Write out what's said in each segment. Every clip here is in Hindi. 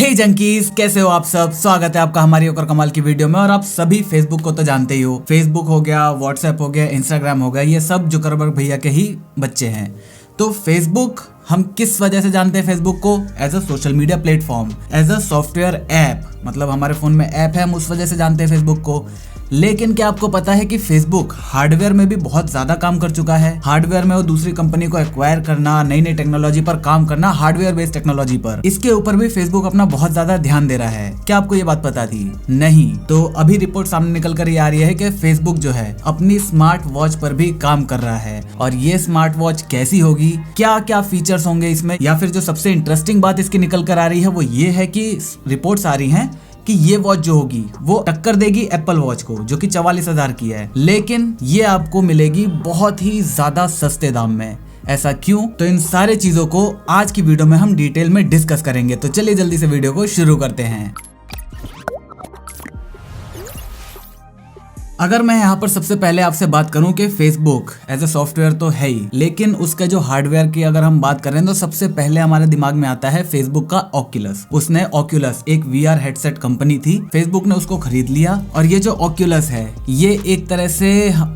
हे जंकीज, कैसे हो आप सब। स्वागत है आपका हमारी और कमाल की वीडियो में। और आप सभी फेसबुक को तो जानते ही हो। फेसबुक हो गया, व्हाट्सएप हो गया, इंस्टाग्राम हो गया, ये सब जुकरबर्ग भैया के ही बच्चे हैं। तो फेसबुक हम किस वजह से जानते हैं फेसबुक को? As a social media platform, as a software app, मतलब हमारे फोन में ऐप है, हम उस वजह से जानते हैं फेसबुक को। लेकिन क्या आपको पता है कि फेसबुक हार्डवेयर में भी बहुत ज्यादा काम कर चुका है। हार्डवेयर में वो दूसरी कंपनी को एक्वायर करना, नई नई टेक्नोलॉजी पर काम करना, हार्डवेयर बेस्ड टेक्नोलॉजी पर, इसके ऊपर भी फेसबुक अपना बहुत ज्यादा ध्यान दे रहा है। क्या आपको ये बात पता थी? नहीं। तो अभी रिपोर्ट सामने निकल कर ये आ रही है कि फेसबुक जो है अपनी स्मार्ट वॉच पर भी काम कर रहा है। और ये स्मार्ट वॉच कैसी होगी, क्या क्या फीचर्स होंगे इसमें, या फिर जो सबसे इंटरेस्टिंग बात इसकी निकल कर आ रही है वो ये है कि रिपोर्ट्स आ रही हैं कि ये वॉच जो होगी वो टक्कर देगी एप्पल वॉच को, जो कि 44,000 की है। लेकिन ये आपको मिलेगी बहुत ही ज्यादा सस्ते दाम में। ऐसा क्यों? तो इन सारे चीजों को आज की वीडियो में हम डिटेल में डिस्कस करेंगे। तो चलिए जल्दी से वीडियो को शुरू करते हैं। अगर मैं यहाँ पर सबसे पहले आपसे बात करूं कि फेसबुक एज अ सॉफ्टवेयर तो है ही, लेकिन उसके जो हार्डवेयर की अगर हम बात करें तो सबसे पहले हमारे दिमाग में आता है फेसबुक का ऑक्यूलस। उसने ऑक्यूलस एक वीआर हेडसेट कंपनी थी, फेसबुक ने उसको खरीद लिया। और ये जो ऑक्यूलस है ये एक तरह से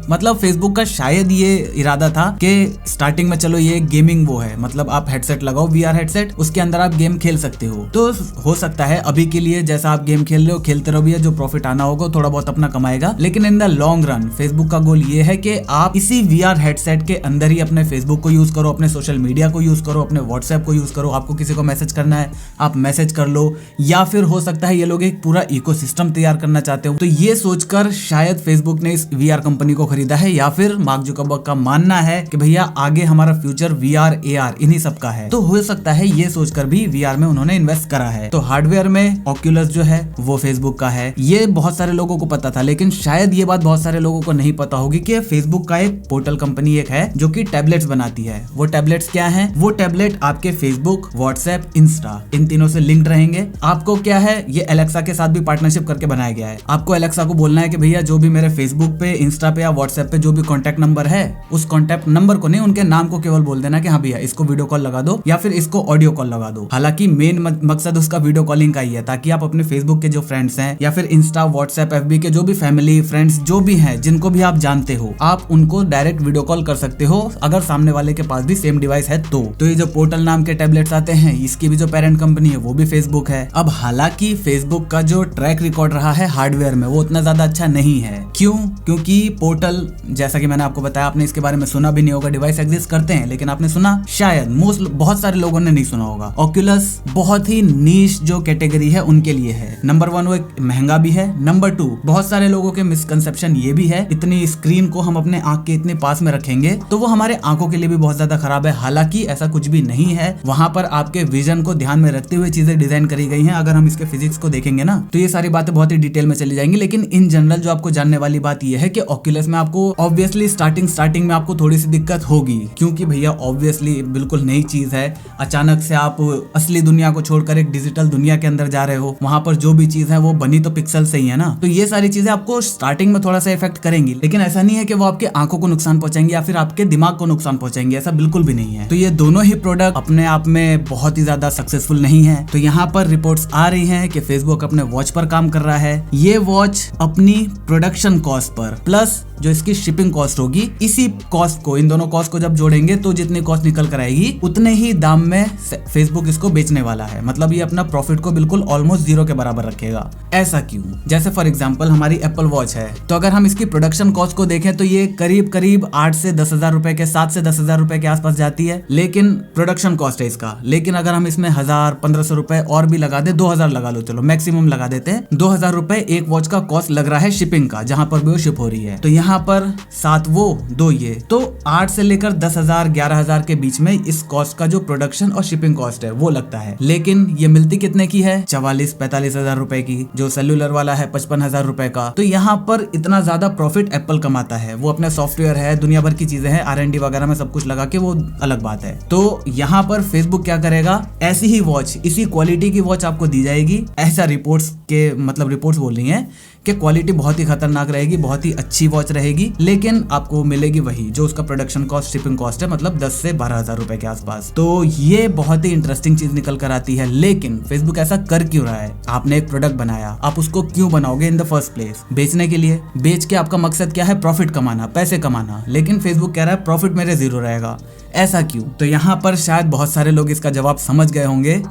मतलब फेसबुक का शायद ये इरादा था कि स्टार्टिंग में चलो ये गेमिंग वो है, मतलब आप हेडसेट लगाओ, वीआर हेडसेट, उसके अंदर आप गेम खेल सकते हो। तो हो सकता है अभी के लिए जैसा आप गेम खेल रहे हो खेलते रहो भैया, जो प्रॉफिट आना होगा थोड़ा बहुत अपना कमाएगा। लेकिन in the long run Facebook का गोल ये है कि आप इसी वीआर हेडसेट के अंदर ही अपने फेसबुक को यूज करो, अपने सोशल मीडिया को यूज करो, अपने व्हाट्सएप को यूज करो। आपको किसी को मैसेज करना है आप मैसेज कर लो, या फिर हो सकता है ये लोग एक पूरा इकोसिस्टम तैयार करना चाहते हो। तो ये सोचकर शायद फेसबुक ने इस वीआर कंपनी को खरीदा है, या फिर मार्क जुकरबर्ग का मानना है कि भैया आगे हमारा फ्यूचर वीआर एआर इन्हीं सब का है। तो हो सकता है ये सोचकर भी वीआर में उन्होंने इन्वेस्ट करा है। तो हार्डवेयर में ऑक्यूलस जो है वो फेसबुक का है। ये बहुत सारे लोगों को पता था, लेकिन शायद ये बात बहुत सारे लोगों को नहीं पता होगी कि फेसबुक का एक पोर्टल कंपनी एक है जो कि टैबलेट्स बनाती है। वो टैबलेट्स क्या हैं? वो टैबलेट आपके फेसबुक, व्हाट्सएप, इंस्टा इन तीनों से लिंक्ड रहेंगे। आपको क्या है, ये एलेक्सा के साथ भी पार्टनरशिप करके बनाया गया है। आपको एलेक्सा को बोलना है कि भैया जो भी मेरे फेसबुक पे, इंस्टा पे या व्हाट्सएप पे जो भी कॉन्टैक्ट नंबर है, उस कॉन्टैक्ट नंबर को नहीं, उनके नाम को केवल बोल देना कि हाँ भैया इसको वीडियो कॉल लगा दो या फिर इसको ऑडियो कॉल लगा दो। हालांकि मेन मकसद उसका वीडियो कॉलिंग का ही है, ताकि आप अपने फेसबुक के जो फ्रेंड्स हैं या फिर इंस्टा, व्हाट्सएप, एफबी के जो भी फैमिली फ्रेंड्स जो भी हैं, जिनको भी आप जानते हो, आप उनको डायरेक्ट वीडियो कॉल कर सकते हो अगर सामने वाले के पास भी सेम डिवाइस है। तो ये जो पोर्टल नाम के टैबलेट्स आते हैं, इसकी भी जो पेरेंट कंपनी है वो भी फेसबुक है। अब हालांकि फेसबुक का जो ट्रैक रिकॉर्ड रहा है हार्डवेयर में वो उतना ज्यादा अच्छा नहीं है। क्यों? क्योंकि पोर्टल, जैसा कि मैंने आपको बताया, आपने इसके बारे में सुना भी नहीं होगा। डिवाइस एग्जिस्ट करते हैं लेकिन आपने सुना शायद बहुत सारे लोगों ने नहीं सुना होगा। ऑक्यूलस बहुत ही नीश जो कैटेगरी है उनके लिए है। नंबर 1 वो महंगा भी है। नंबर 2 बहुत सारे लोगों के मिसकंसेप्शन ये भी है, इतनी स्क्रीन को हम अपने आंख के इतने पास में रखेंगे तो वो हमारे आंखों के लिए भी बहुत ज्यादा खराब है। हालांकि ऐसा कुछ भी नहीं है, वहां पर आपके विजन को ध्यान में रखते हुए चीजें डिजाइन करी गई हैं। अगर हम इसके फिजिक्स को देखेंगे ना तो ये सारी बातें बहुत ही डिटेल में चली जाएंगी। लेकिन इन जनरल जो आपको जानने वाली बात ये है कि ऑक्यूलस में आपको ऑब्वियसली स्टार्टिंग में आपको थोड़ी सी दिक्कत होगी, क्योंकि भैया ऑब्वियसली बिल्कुल नई चीज है। अचानक से आप असली दुनिया को छोड़कर एक डिजिटल दुनिया के अंदर जा रहे हो, वहां पर जो भी चीज है वो बनी तो पिक्सल से ही है ना। तो ये सारी चीजें आपको स्टार्टिंग में थोड़ा सा इफेक्ट करेंगी, लेकिन ऐसा नहीं है कि वो आपके आंखों को नुकसान पहुंचाएंगे या फिर आपके दिमाग को नुकसान पहुंचाएंगे, ऐसा बिल्कुल भी नहीं है। तो ये दोनों ही प्रोडक्ट अपने आप में बहुत ही ज्यादा सक्सेसफुल नहीं है। तो यहाँ पर रिपोर्ट्स आ रही हैं कि फेसबुक अपने वॉच पर काम कर रहा है। ये वॉच अपनी प्रोडक्शन कॉस्ट पर प्लस जो इसकी शिपिंग कॉस्ट होगी, इसी कॉस्ट को, इन दोनों कॉस्ट को जब जोड़ेंगे तो जितनी कॉस्ट निकल कर आएगी उतने ही दाम में फेसबुक इसको बेचने वाला है। मतलब ये अपना प्रॉफिट को बिल्कुल ऑलमोस्ट 0 के बराबर रखेगा। ऐसा क्यों? जैसे फॉर एग्जांपल हमारी एप्पल वॉच है, तो अगर हम इसकी प्रोडक्शन कॉस्ट को देखें तो ये करीब 8 से 10,000 रुपए के, 7 से 10,000 रुपए के आसपास जाती है। लेकिन प्रोडक्शन कॉस्ट है इसका। लेकिन अगर हम इसमें 1,000-1,500 रुपए और भी लगा दे, 2,000 लगा लो, चलो मैक्सिमम लगा देते हैं, 2,000 रुपए एक वॉच का कॉस्ट लग रहा है शिपिंग का, जहां पर भी वो शिप हो रही है। तो यहाँ पर 7 वो 2 ये, तो 8 से लेकर 10,000 11,000 के बीच में इस कॉस्ट का जो प्रोडक्शन और शिपिंग कॉस्ट है वो लगता है। लेकिन ये मिलती कितने की है? 44-45,000 रुपए की। जो सेल्यूलर वाला है 55,000 रुपए का। तो यहाँ पर इतना ज्यादा प्रॉफिट एप्पल कमाता है। वो अपने सॉफ्टवेयर है, दुनिया भर की चीजें हैं, R&D वगैरह में सब कुछ लगा के, वो अलग बात है। तो यहाँ पर फेसबुक क्या करेगा, ऐसी ही वॉच, इसी क्वालिटी की वॉच आपको दी जाएगी। ऐसा रिपोर्ट्स बोल रही हैं कि क्वालिटी बहुत ही खतरनाक रहेगी, बहुत ही अच्छी वॉच रहेगी, लेकिन आपको मिलेगी वही जो उसका प्रोडक्शन कॉस्ट, शिपिंग कॉस्ट है, मतलब 10 से 12,000 रुपए के आसपास। तो ये बहुत ही इंटरेस्टिंग चीज निकल कर आती है। लेकिन फेसबुक ऐसा कर क्यों रहा है? आपने एक प्रोडक्ट बनाया, आप उसको क्यों बनाओगे इन द फर्स्ट प्लेस? बेचने के लिए। बेच के आपका मकसद क्या है? प्रॉफिट कमाना, पैसे कमाना। लेकिन फेसबुक कह रहा है प्रॉफिट मेरे जीरो रहेगा। ऐसा क्यों? तो यहाँ पर शायद बहुत सारे लोग इसका जवाब समझ गए होंगे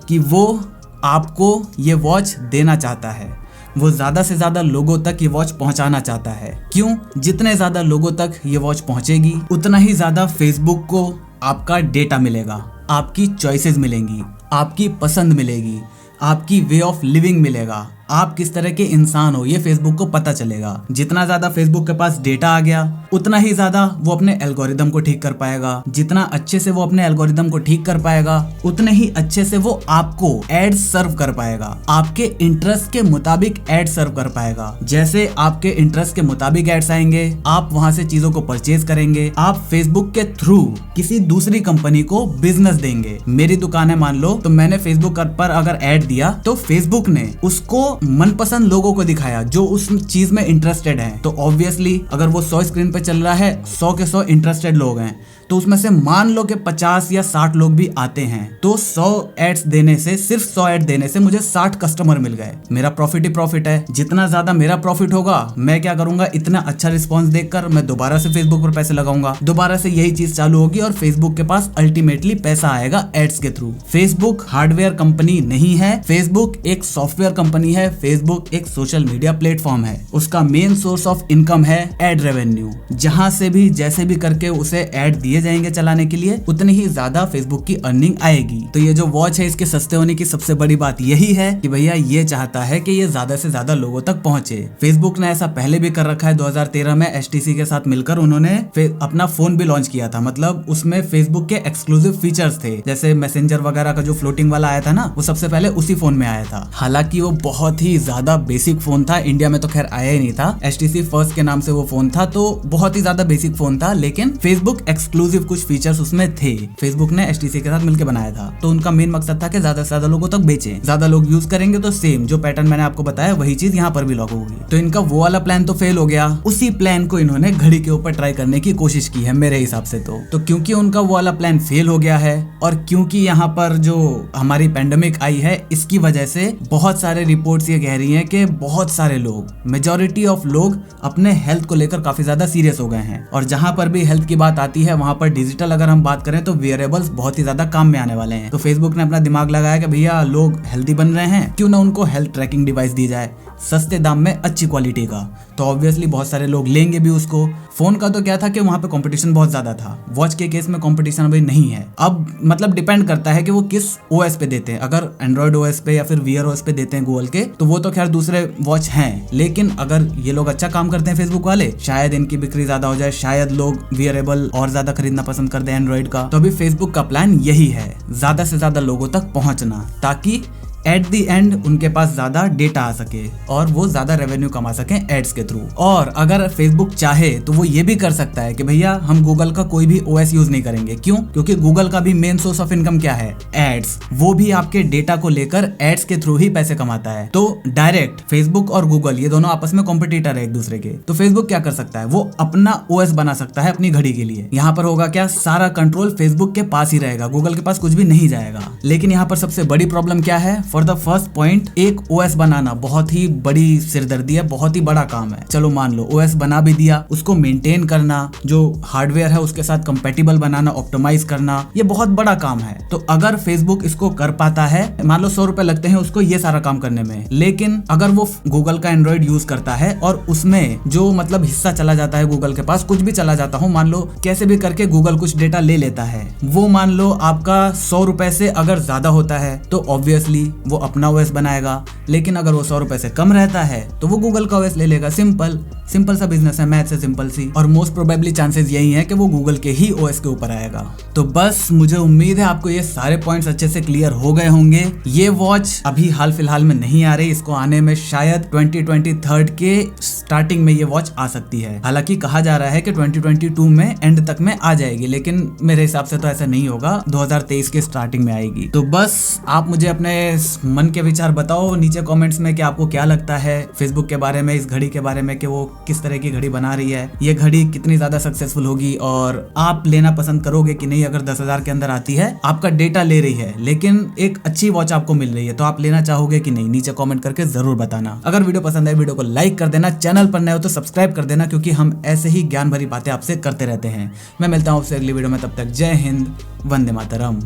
कि वो आपको ये वॉच देना चाहता है, वो ज्यादा से ज्यादा लोगों तक ये वॉच पहुंचाना चाहता है। क्यों? जितने ज्यादा लोगों तक ये वॉच पहुंचेगी उतना ही ज्यादा फेसबुक को आपका डेटा मिलेगा, आपकी चॉइसेस मिलेंगी, आपकी पसंद मिलेगी, आपकी वे ऑफ लिविंग मिलेगा, आप किस तरह के इंसान हो ये फेसबुक को पता चलेगा। जितना ज्यादा फेसबुक के पास डेटा आ गया उतना ही ज्यादा वो अपने एल्गोरिदम को ठीक कर पाएगा। जितना अच्छे से वो अपने एल्गोरिदम को ठीक कर पाएगा उतने ही अच्छे से वो आपको एड सर्व कर पाएगा, आपके इंटरेस्ट के मुताबिक एड सर्व कर पाएगा। जैसे आपके इंटरेस्ट के मुताबिक एड्स आएंगे, आप वहां से चीजों को परचेज करेंगे, आप फेसबुक के थ्रू किसी दूसरी कंपनी को बिजनेस देंगे। मेरी दुकान है मान लो, तो मैंने फेसबुक पर अगर एड दिया तो फेसबुक ने उसको मनपसंद लोगों को दिखाया जो उस चीज में इंटरेस्टेड हैं। तो ऑब्वियसली अगर वो 100 स्क्रीन पे चल रहा है, 100 के 100 इंटरेस्टेड लोग हैं, तो उसमें से मान लो कि 50 या 60 लोग भी आते हैं, तो 100 एड्स देने से, सिर्फ 100 एड देने से मुझे 60 कस्टमर मिल गए। मेरा प्रॉफिट ही प्रॉफिट है। जितना ज्यादा मेरा प्रॉफिट होगा, मैं क्या करूंगा, इतना अच्छा रिस्पॉन्स देखकर मैं दोबारा से फेसबुक पर पैसे लगाऊंगा, दोबारा से यही चीज चालू होगी और फेसबुक के पास अल्टीमेटली पैसा आएगा एड्स के थ्रू। फेसबुक हार्डवेयर कंपनी नहीं है, फेसबुक एक सॉफ्टवेयर कंपनी है, फेसबुक एक सोशल मीडिया प्लेटफॉर्म है। उसका मेन सोर्स ऑफ इनकम है एड रेवेन्यू। जहां से भी जैसे भी करके उसे एड दिए जाएंगे चलाने के लिए, उतनी ही ज्यादा फेसबुक की अर्निंग आएगी। तो ये जो वॉच है, इसके सस्ते होने की सबसे बड़ी बात यही है कि भैया ये चाहता है कि ये ज्यादा से ज्यादा लोगों तक पहुंचे। फेसबुक ने ऐसा पहले भी कर रखा है। 2013 में HTC के साथ मिलकर उन्होंने अपना फोन भी लॉन्च किया था, मतलब उसमें फेसबुक के एक्सक्लूसिव फीचर्स थे, जैसे मैसेंजर वगैरह का जो फ्लोटिंग वाला आया था ना, वो सबसे पहले उसी फोन में आया था। हालांकि वो बहुत ही ज्यादा बेसिक फोन था, इंडिया में तो खैर आया ही नहीं था। HTC फर्स्ट के नाम से वो फोन था, तो बहुत ही ज्यादा बेसिक फोन था, लेकिन फेसबुक एक्सक्लूसिव कुछ फीचर्स उसमें थे। फेसबुक ने HTC के साथ मिलकर बनाया था, तो उनका मेन मकसद था कि ज्यादा से ज्यादा लोगों तक बेचें, ज्यादा लोग यूज करेंगे तो सेम जो पैटर्न मैंने आपको बताया वही चीज यहाँ पर भी लागू होगी। तो इनका वो वाला प्लान तो फेल हो गया, उसी प्लान को इन्होंने घड़ी के ऊपर ट्राई करने की कोशिश की है मेरे हिसाब से। तो क्योंकि उनका वो वाला प्लान फेल हो गया है, और क्योंकि यहाँ पर जो हमारी पेंडेमिक आई है, इसकी वजह से बहुत सारे रिपोर्ट्स ये कह रही हैं कि बहुत सारे लोग, मेजॉरिटी ऑफ लोग अपने हेल्थ को लेकर काफी ज्यादा सीरियस हो गए हैं। और जहां पर भी हेल्थ की बात आती है, वहां पर डिजिटल अगर हम बात करें तो वेयरेबल्स बहुत ही ज्यादा काम में आने वाले हैं। तो फेसबुक ने अपना दिमाग लगाया कि भैया लोग हेल्दी बन रहे हैं, क्यों ना उनको हेल्थ ट्रैकिंग डिवाइस दी जाए सस्ते दाम में, अच्छी क्वालिटी का। तो ऑब्वियसली बहुत सारे लोग लेंगे भी उसको। फोन का तो क्या था कि वहां पे कंपटीशन बहुत ज्यादा था, वॉच के केस में कंपटीशन अभी नहीं है। अब मतलब डिपेंड करता है कि वो किस OS पे देते हैं। अगर एंड्रॉइड OS पे या फिर Wear OS पे देते हैं गूगल के, तो वो तो खैर दूसरे वॉच हैं, लेकिन अगर ये लोग अच्छा काम करते हैं फेसबुक वाले, शायद इनकी बिक्री ज्यादा हो जाए, शायद लोग वियरेबल और ज्यादा खरीदना पसंद करते हैं एंड्रॉइड का। तो अभी फेसबुक का प्लान यही है, ज्यादा से ज्यादा लोगों तक पहुंचना, ताकि एट दी एंड उनके पास ज्यादा डेटा आ सके और वो ज्यादा रेवेन्यू कमा सकें एड्स के थ्रू। और अगर फेसबुक चाहे तो वो ये भी कर सकता है कि भैया हम गूगल का कोई भी OS यूज नहीं करेंगे। क्यों? क्योंकि गूगल का भी मेन सोर्स ऑफ इनकम क्या है? एड्स। वो भी आपके डेटा को लेकर एड्स के थ्रू ही पैसे कमाता है। तो डायरेक्ट फेसबुक और गूगल ये दोनों आपस में कॉम्पिटिटर है एक दूसरे के। तो फेसबुक क्या कर सकता है? वो अपना OS बना सकता है अपनी घड़ी के लिए। यहाँ पर होगा क्या, सारा कंट्रोल फेसबुक के पास ही रहेगा, गूगल के पास कुछ भी नहीं जाएगा। लेकिन यहाँ पर सबसे बड़ी प्रॉब्लम क्या है? फॉर द फर्स्ट पॉइंट, एक OS बनाना बहुत ही बड़ी सिरदर्दी है, बहुत ही बड़ा काम है। चलो मान लो OS बना भी दिया, उसको मेंटेन करना, जो हार्डवेयर है उसके साथ कंपैटिबल बनाना, ऑप्टिमाइज करना, ये बहुत बड़ा काम है। तो अगर फेसबुक इसको कर पाता है, मान लो 100 रुपए लगते हैं उसको ये सारा काम करने में, लेकिन अगर वो गूगल का एंड्रॉइड यूज करता है और उसमें जो मतलब हिस्सा चला जाता है गूगल के पास, कुछ भी चला जाता हो, मान लो कैसे भी करके गूगल कुछ डेटा ले लेता है, वो मान लो आपका 100 रुपए से अगर ज्यादा होता है तो ऑब्वियसली वो अपना OS बनाएगा। लेकिन अगर वो 100 रुपए से कम रहता है तो वो गूगल का OS ले लेगा। सिंपल सा बिजनेस है, मैथ से सिंपल सी। और मोस्ट प्रोबेबली चांसेस यही है कि वो गूगल के ही OS के ऊपर आएगा। तो बस मुझे उम्मीद है आपको ये सारे पॉइंट्स अच्छे से क्लियर हो गए होंगे। ये वॉच अभी हाल फिलहाल में नहीं आ रही, इसको आने में शायद 2023 के स्टार्टिंग में ये वॉच आ सकती है। हालांकि कहा जा रहा है कि 2022 में एंड तक में आ जाएगी, लेकिन मेरे हिसाब से तो ऐसा नहीं होगा, 2023 के स्टार्टिंग में आएगी। तो बस आप मुझे अपने बस मन के विचार बताओ नीचे कमेंट्स में कि आपको क्या लगता है फेसबुक के बारे में, इस घड़ी के बारे में कि वो किस तरह की घड़ी बना रही है, ये घड़ी कितनी ज्यादा सक्सेसफुल होगी और आप लेना पसंद करोगे कि नहीं। अगर 10,000 के अंदर आती है, आपका डेटा ले रही है लेकिन एक अच्छी वॉच आपको मिल रही है, तो आप लेना चाहोगे कि नहीं, नीचे कमेंट करके जरूर बताना। अगर वीडियो पसंद है वीडियो को लाइक कर देना, चैनल पर नए हो तो सब्सक्राइब कर देना, क्योंकि हम ऐसे ही ज्ञान भरी बातें आपसे करते रहते हैं। मैं मिलता हूं आपसे अगली वीडियो में, तब तक जय हिंद, वंदे मातरम।